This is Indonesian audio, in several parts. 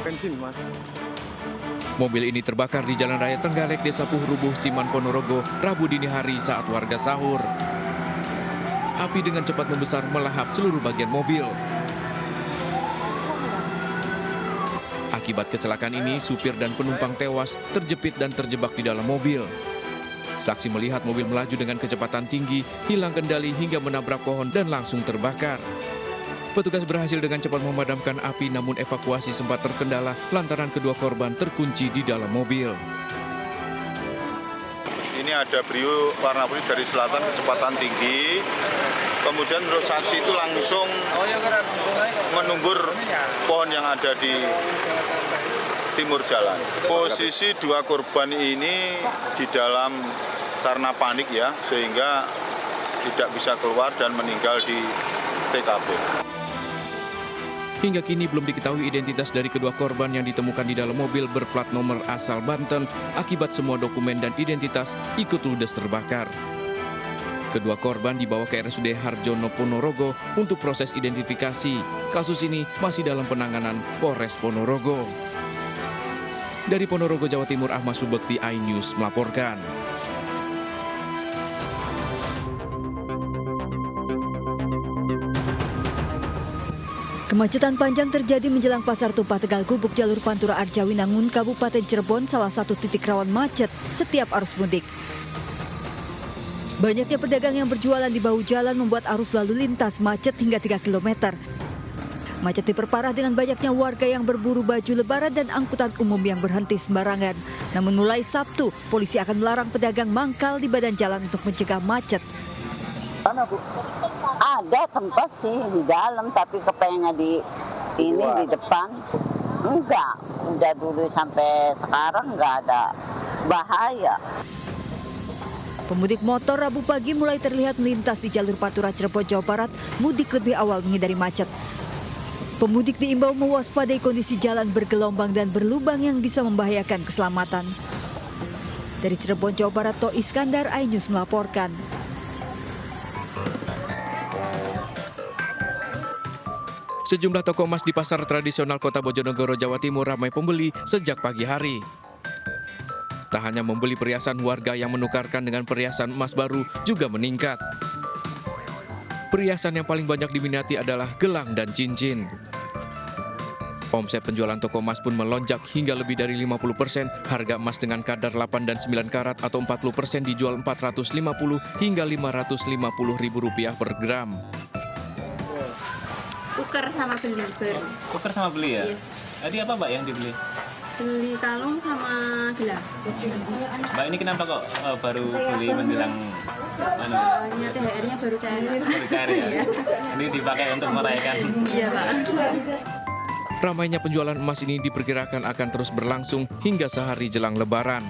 Bensin, Mas. Mobil ini terbakar di Jalan Raya Tenggalek, Desa Puhrubuh, Siman, Ponorogo, Rabu dini hari saat warga sahur. Api dengan cepat membesar melahap seluruh bagian mobil. Akibat kecelakaan ini, supir dan penumpang tewas, terjepit dan terjebak di dalam mobil. Saksi melihat mobil melaju dengan kecepatan tinggi, hilang kendali hingga menabrak pohon dan langsung terbakar. Petugas berhasil dengan cepat memadamkan api, namun evakuasi sempat terkendala lantaran kedua korban terkunci di dalam mobil. Ini ada Brio warna putih dari selatan kecepatan tinggi. Kemudian menurut saksi itu langsung menunggur pohon yang ada di timur jalan. Posisi dua korban ini di dalam karena panik ya, sehingga tidak bisa keluar dan meninggal di TKP. Hingga kini belum diketahui identitas dari kedua korban yang ditemukan di dalam mobil berplat nomor asal Banten akibat semua dokumen dan identitas ikut ludes terbakar. Kedua korban dibawa ke RSUD Harjono Ponorogo untuk proses identifikasi. Kasus ini masih dalam penanganan Polres Ponorogo. Dari Ponorogo, Jawa Timur, Ahmad Subekti, iNews melaporkan. Kemacetan panjang terjadi menjelang Pasar Tumpah Tegal Gubuk jalur Pantura Arjawinangun, Kabupaten Cirebon, salah satu titik rawan macet setiap arus mudik. Banyaknya pedagang yang berjualan di bahu jalan membuat arus lalu lintas macet hingga 3 km. Macet diperparah dengan banyaknya warga yang berburu baju lebaran dan angkutan umum yang berhenti sembarangan. Namun mulai Sabtu, polisi akan melarang pedagang mangkal di badan jalan untuk mencegah macet. Mana, Bu? Ada tempat sih di dalam, tapi kepengennya di depan. Enggak, udah dulu sampai sekarang enggak ada bahaya. Pemudik motor Rabu pagi mulai terlihat melintas di jalur Pantura Cirebon, Jawa Barat, mudik lebih awal menghindari macet. Pemudik diimbau mewaspadai kondisi jalan bergelombang dan berlubang yang bisa membahayakan keselamatan. Dari Cirebon, Jawa Barat, To Iskandar, iNews melaporkan. Sejumlah toko emas di pasar tradisional Kota Bojonegoro, Jawa Timur ramai pembeli sejak pagi hari. Tak hanya membeli perhiasan, warga yang menukarkan dengan perhiasan emas baru juga meningkat. Perhiasan yang paling banyak diminati adalah gelang dan cincin. Omset penjualan toko emas pun melonjak hingga lebih dari 50%. Harga emas dengan kadar 8 dan 9 karat atau 40% dijual Rp450 hingga Rp550.000 per gram. Tuker sama beli baru. Tuker sama beli ya? Iya. Tadi apa Mbak yang dibeli? Beli kalung sama gelang. Mbak ini kenapa kok baru beli menjelang Soalnya THR-nya baru cair. baru cair ya? Ini dipakai untuk merayakan. Iya, Pak. Ramainya penjualan emas ini diperkirakan akan terus berlangsung hingga sehari jelang Lebaran.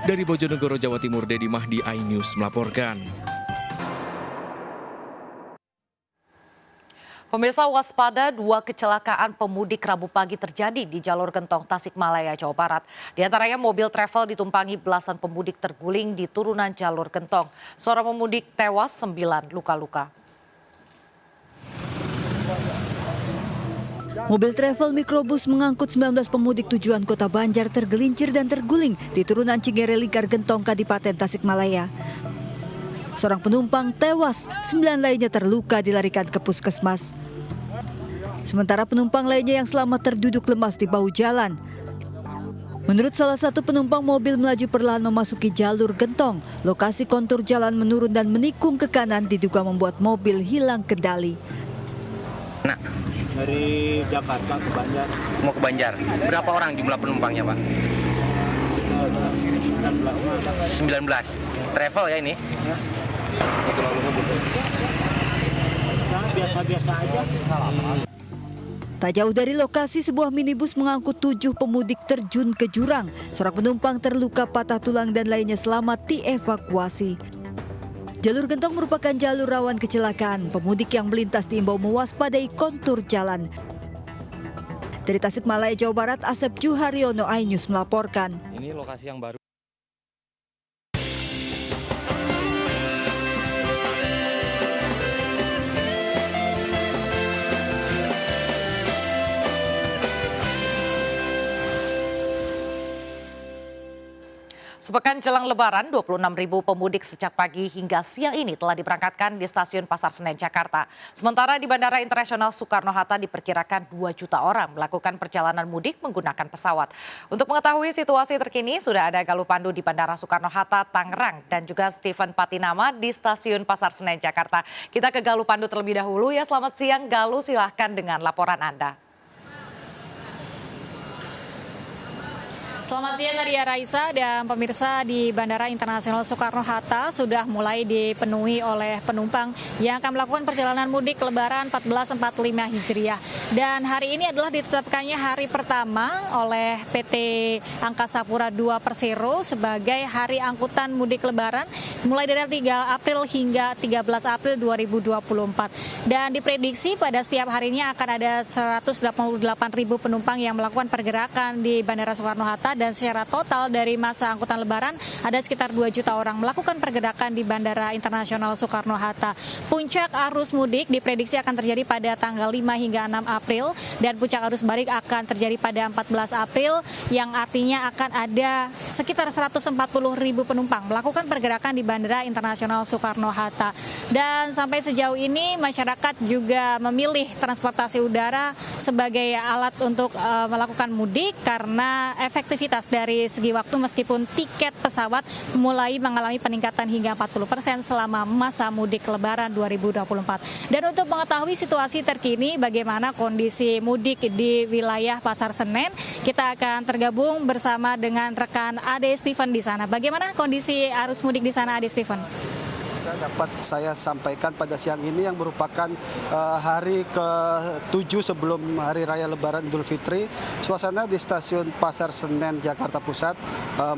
Dari Bojonegoro, Jawa Timur, Dedi Mahdi, iNews melaporkan. Pemirsa, waspada, 2 kecelakaan pemudik Rabu pagi terjadi di jalur Gentong, Tasikmalaya, Jawa Barat. Di antaranya mobil travel ditumpangi belasan pemudik terguling di turunan jalur Gentong. Seorang pemudik tewas, 9 luka-luka. Mobil travel mikrobus mengangkut 19 pemudik tujuan Kota Banjar tergelincir dan terguling di turunan Cigere Lingkar Gentong, Kadipaten Tasikmalaya. Seorang penumpang tewas, 9 lainnya terluka dilarikan ke puskesmas. Sementara penumpang lainnya yang selamat terduduk lemas di bahu jalan. Menurut salah satu penumpang, mobil melaju perlahan memasuki jalur Gentong. Lokasi kontur jalan menurun dan menikung ke kanan diduga membuat mobil hilang kendali. Nah, dari Jakarta ke Banjar. mau ke Banjar. Berapa orang jumlah penumpangnya, Pak? 19. Travel ya ini? Ya. Biasa-biasa aja. Tak jauh dari lokasi, sebuah minibus mengangkut 7 pemudik terjun ke jurang. Seorang penumpang terluka patah tulang dan lainnya selamat dievakuasi. Jalur Gentong merupakan jalur rawan kecelakaan. Pemudik yang melintas diimbau mewaspadai kontur jalan. Dari Tasikmalaya, Jawa Barat, Asep Juharyono, iNews melaporkan. Ini lokasi yang baru. Sepekan jelang Lebaran, 26.000 pemudik sejak pagi hingga siang ini telah diberangkatkan di Stasiun Pasar Senen, Jakarta. Sementara di Bandara Internasional Soekarno-Hatta diperkirakan 2 juta orang melakukan perjalanan mudik menggunakan pesawat. Untuk mengetahui situasi terkini, sudah ada Galuh Pandu di Bandara Soekarno-Hatta, Tangerang, dan juga Stephen Patinama di Stasiun Pasar Senen, Jakarta. Kita ke Galuh Pandu terlebih dahulu ya. Selamat siang Galuh, silahkan dengan laporan Anda. Selamat siang Nadia Raisa dan pemirsa. Di Bandara Internasional Soekarno-Hatta sudah mulai dipenuhi oleh penumpang yang akan melakukan perjalanan mudik Lebaran 1445 Hijriah. Dan hari ini adalah ditetapkannya hari pertama oleh PT Angkasa Pura II Persero sebagai hari angkutan mudik Lebaran mulai dari 3 April hingga 13 April 2024. Dan diprediksi pada setiap harinya akan ada 188.000 penumpang yang melakukan pergerakan di Bandara Soekarno-Hatta. Dan secara total dari masa angkutan Lebaran ada sekitar 2 juta orang melakukan pergerakan di Bandara Internasional Soekarno-Hatta. Puncak arus mudik diprediksi akan terjadi pada tanggal 5 hingga 6 April dan puncak arus balik akan terjadi pada 14 April yang artinya akan ada sekitar 140.000 penumpang melakukan pergerakan di Bandara Internasional Soekarno-Hatta. Dan sampai sejauh ini masyarakat juga memilih transportasi udara sebagai alat untuk melakukan mudik karena efektivitas dari segi waktu meskipun tiket pesawat mulai mengalami peningkatan hingga 40% selama masa mudik Lebaran 2024. Dan untuk mengetahui situasi terkini bagaimana kondisi mudik di wilayah Pasar Senen, kita akan tergabung bersama dengan rekan Ade Stephen di sana. Bagaimana kondisi arus mudik di sana, Ade Stephen? Dapat saya sampaikan pada siang ini yang merupakan hari ke-7 sebelum Hari Raya Lebaran Idul Fitri. Suasana di Stasiun Pasar Senen, Jakarta Pusat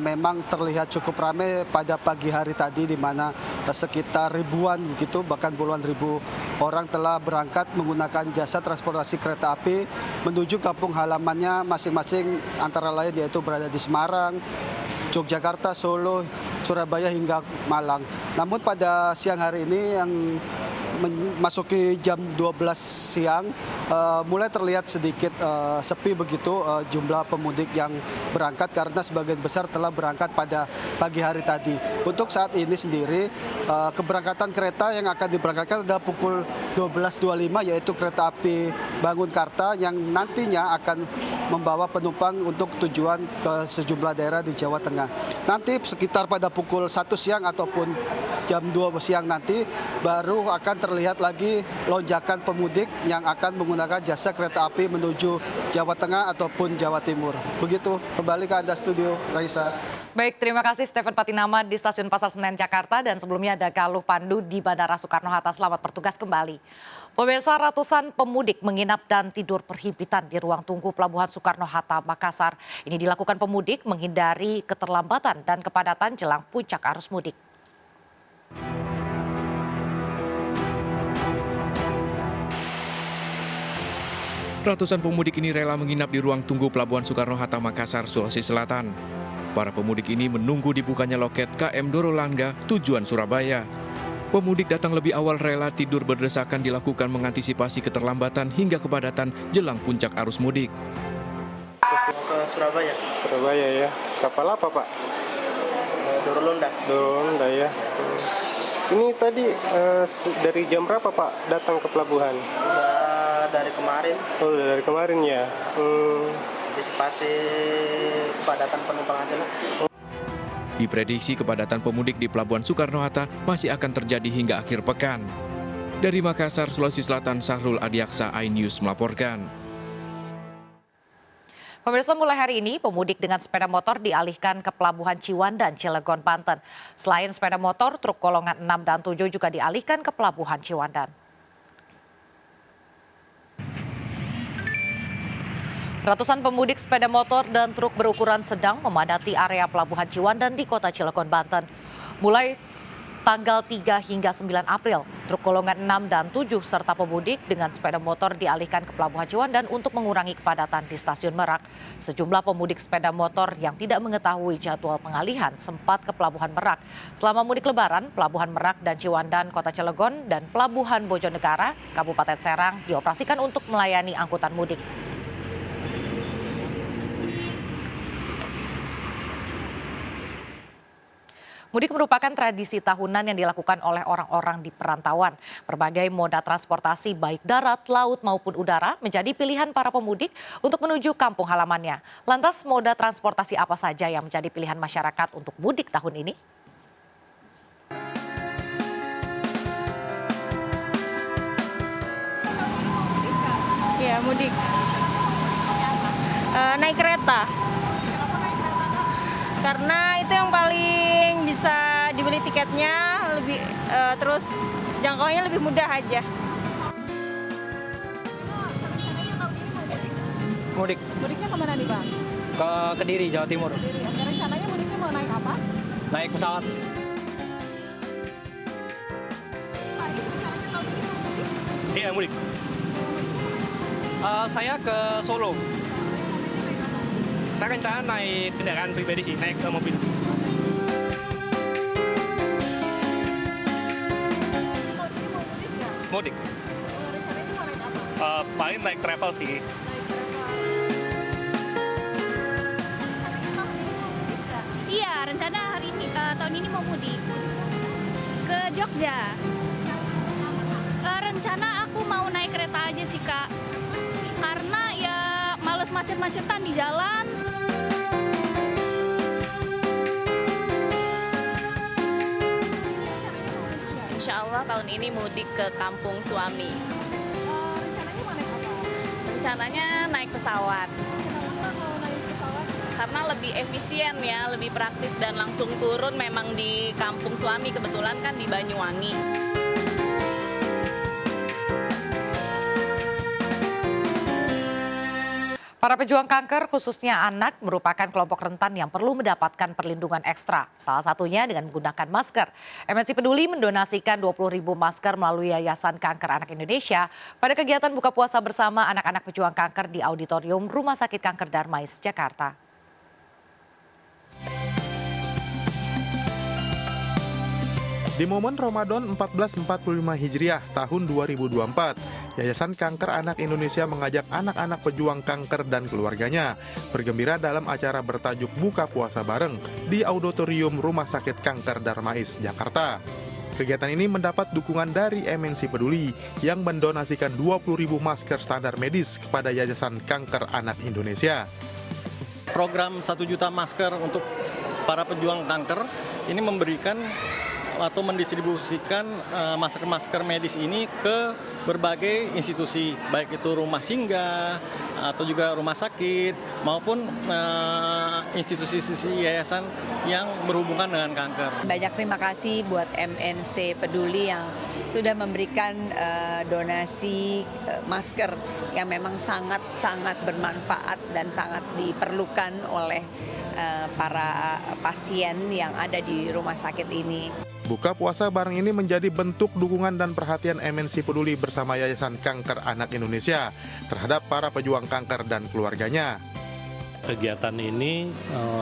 memang terlihat cukup ramai pada pagi hari tadi, di mana sekitar ribuan begitu, bahkan puluhan ribu orang telah berangkat menggunakan jasa transportasi kereta api menuju kampung halamannya masing-masing, antara lain yaitu berada di Semarang, Yogyakarta, Solo, Surabaya hingga Malang. Namun pada siang hari ini yang memasuki jam 12 siang mulai terlihat sedikit sepi begitu jumlah pemudik yang berangkat karena sebagian besar telah berangkat pada pagi hari tadi. Untuk saat ini sendiri keberangkatan kereta yang akan diberangkatkan adalah pukul 12.25 yaitu kereta api Bangunkarta yang nantinya akan membawa penumpang untuk tujuan ke sejumlah daerah di Jawa Tengah. Nanti sekitar pada pukul 1 siang ataupun jam 2 siang nanti baru akan terlihat lagi lonjakan pemudik yang akan menggunakan jasa kereta api menuju Jawa Tengah ataupun Jawa Timur. Begitu, kembali ke Anda studio, Raisa. Baik, terima kasih Stephen Patinama di Stasiun Pasar Senen, Jakarta. Dan sebelumnya ada Galuh Pandu di Bandara Soekarno-Hatta. Selamat bertugas kembali. Pemirsa, ratusan pemudik menginap dan tidur berhimpitan di ruang tunggu Pelabuhan Soekarno-Hatta, Makassar. Ini dilakukan pemudik menghindari keterlambatan dan kepadatan jelang puncak arus mudik. Ratusan pemudik ini rela menginap di ruang tunggu Pelabuhan Soekarno-Hatta, Makassar, Sulawesi Selatan. Para pemudik ini menunggu dibukanya loket KM Dorolangga tujuan Surabaya. Pemudik datang lebih awal rela tidur berdesakan dilakukan mengantisipasi keterlambatan hingga kepadatan jelang puncak arus mudik. Ke Surabaya. Surabaya ya. Kapal apa Pak? Dorolonda. Dorolonda ya. Ini tadi dari jam berapa Pak datang ke pelabuhan? Udah dari kemarin. Oh, udah dari kemarin ya. Antisipasi kepadatan penumpang aja lah. Diprediksi kepadatan pemudik di Pelabuhan Soekarno-Hatta masih akan terjadi hingga akhir pekan. Dari Makassar, Sulawesi Selatan, Sahrul Adiaksa, iNews melaporkan. Pemirsa, mulai hari ini pemudik dengan sepeda motor dialihkan ke Pelabuhan Ciwandan, Cilegon, Banten. Selain sepeda motor, truk golongan 6 dan 7 juga dialihkan ke Pelabuhan Ciwandan. Ratusan pemudik sepeda motor dan truk berukuran sedang memadati area Pelabuhan Ciwandan di Kota Cilegon, Banten. Mulai tanggal 3 hingga 9 April, truk golongan 6 dan 7 serta pemudik dengan sepeda motor dialihkan ke Pelabuhan Ciwandan untuk mengurangi kepadatan di Stasiun Merak. Sejumlah pemudik sepeda motor yang tidak mengetahui jadwal pengalihan sempat ke Pelabuhan Merak. Selama mudik Lebaran, Pelabuhan Merak dan Ciwandan, Kota Cilegon, dan Pelabuhan Bojonegara, Kabupaten Serang dioperasikan untuk melayani angkutan mudik. Mudik merupakan tradisi tahunan yang dilakukan oleh orang-orang di perantauan. Berbagai moda transportasi baik darat, laut maupun udara menjadi pilihan para pemudik untuk menuju kampung halamannya. Lantas moda transportasi apa saja yang menjadi pilihan masyarakat untuk mudik tahun ini? Ya, mudik. Naik kereta. Karena itu yang paling bisa dibeli tiketnya lebih terus jangkauannya lebih mudah aja. Mudik. Mudiknya kemana nih Bang? Ke Kediri, Jawa Timur. Rencananya mudiknya mau naik apa? Naik pesawat. Iya, mudik. Saya ke Solo. Saya rencana naik kendaraan pribadi sih, naik ke mobil. Mudik. Paling naik travel sih. Iya, rencana hari ini tahun ini mau mudik ke Jogja. Rencana aku mau naik kereta aja sih Kak, karena ya males macet-macetan di jalan. Insya Allah tahun ini mudik ke kampung suami. Rencananya naik pesawat. Karena lebih efisien ya, lebih praktis dan langsung turun memang di kampung suami, kebetulan kan di Banyuwangi. Para pejuang kanker, khususnya anak, merupakan kelompok rentan yang perlu mendapatkan perlindungan ekstra. Salah satunya dengan menggunakan masker. MNC Peduli mendonasikan 20.000 masker melalui Yayasan Kanker Anak Indonesia pada kegiatan buka puasa bersama anak-anak pejuang kanker di Auditorium Rumah Sakit Kanker Darmais, Jakarta. Di momen Ramadan 1445 Hijriah tahun 2024, Yayasan Kanker Anak Indonesia mengajak anak-anak pejuang kanker dan keluarganya bergembira dalam acara bertajuk Buka Puasa Bareng di Auditorium Rumah Sakit Kanker Darmais, Jakarta. Kegiatan ini mendapat dukungan dari MNC Peduli yang mendonasikan 20.000 masker standar medis kepada Yayasan Kanker Anak Indonesia. Program 1 juta masker untuk para pejuang kanker ini memberikan atau mendistribusikan masker-masker medis ini ke berbagai institusi, baik itu rumah singgah atau juga rumah sakit maupun institusi-institusi yayasan yang berhubungan dengan kanker. Banyak terima kasih buat MNC Peduli yang sudah memberikan donasi masker yang memang sangat-sangat bermanfaat dan sangat diperlukan oleh para pasien yang ada di rumah sakit ini. Buka puasa bareng ini menjadi bentuk dukungan dan perhatian MNC Peduli bersama Yayasan Kanker Anak Indonesia terhadap para pejuang kanker dan keluarganya. Kegiatan ini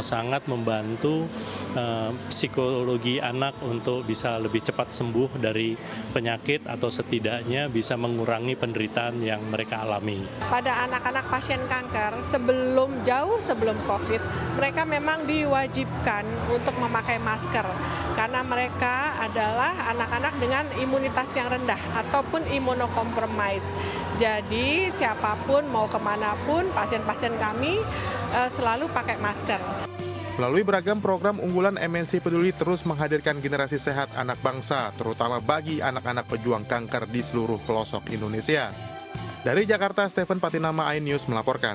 sangat membantu psikologi anak untuk bisa lebih cepat sembuh dari penyakit atau setidaknya bisa mengurangi penderitaan yang mereka alami. Pada anak-anak pasien kanker jauh sebelum COVID, mereka memang diwajibkan untuk memakai masker karena mereka adalah anak-anak dengan imunitas yang rendah ataupun imunokompromis. Jadi siapapun mau kemanapun pasien-pasien kami selalu pakai masker. Melalui beragam program unggulan, MNC Peduli terus menghadirkan generasi sehat anak bangsa, terutama bagi anak-anak pejuang kanker di seluruh pelosok Indonesia. Dari Jakarta, Stephen Patinama, iNews melaporkan.